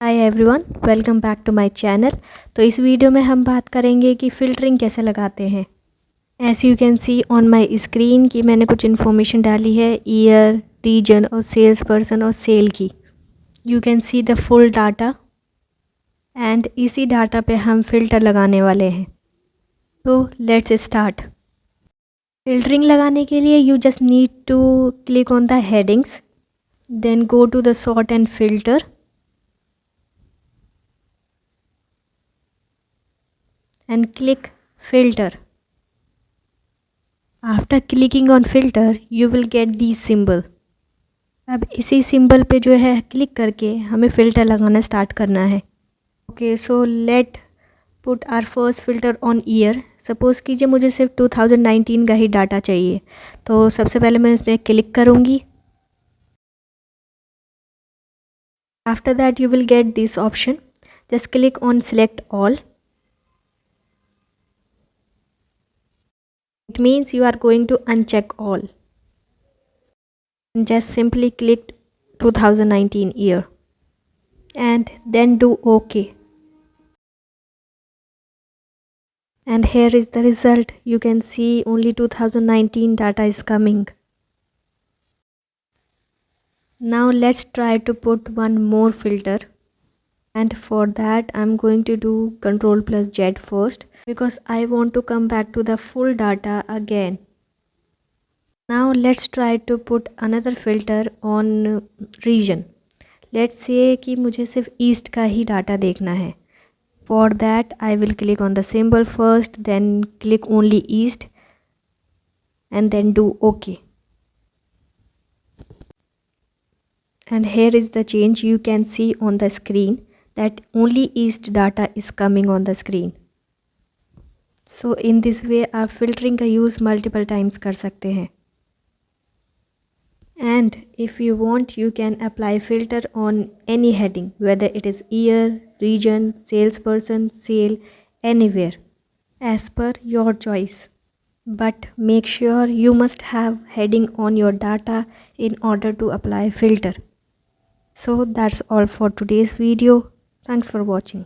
Hi everyone, welcome back to my channel. तो इस video में हम बात करेंगे कि फ़िल्टरिंग कैसे लगाते हैं। As you can see on my screen कि मैंने कुछ इन्फॉर्मेशन डाली है ईयर, रीजन और सेल्स पर्सन और सेल की। You can see the full data and इसी डाटा पे हम फ़िल्टर लगाने वाले हैं। तो लेट्स स्टार्ट। फ़िल्टरिंग लगाने के लिए you just need to click on the headings, then go to the sort and filter and click filter. After clicking on filter you will get these symbol. अब इसी symbol पे जो है click करके हमें फ़िल्टर लगाना स्टार्ट करना है। Okay, so let put our first filter on year. Suppose कीजिए मुझे सिर्फ 2019 का ही डाटा चाहिए, तो सबसे पहले मैं इसमें क्लिक करूँगी। After that you will get this option, just click on select all. It means you are going to uncheck all. Just simply click 2019 year and then do OK. And here is the result. You can see only 2019 data is coming. Now let's try to put one more filter. And for that I'm going to do Ctrl+Z first because I want to come back to the full data again. Now let's try to put another filter on region. Let's say कि मुझे सिर्फ east का ही data देखना है. For that I will click on the symbol first, then click only east and then do OK. And here is the change. You can see on the screen that only east data is coming on the screen. So in this way आप filtering का use multiple times कर सकते हैं. And if you want you can apply filter on any heading, whether it is year, region, salesperson, sale, anywhere as per your choice. But make sure you must have heading on your data in order to apply filter. So that's all for today's video. Thanks for watching.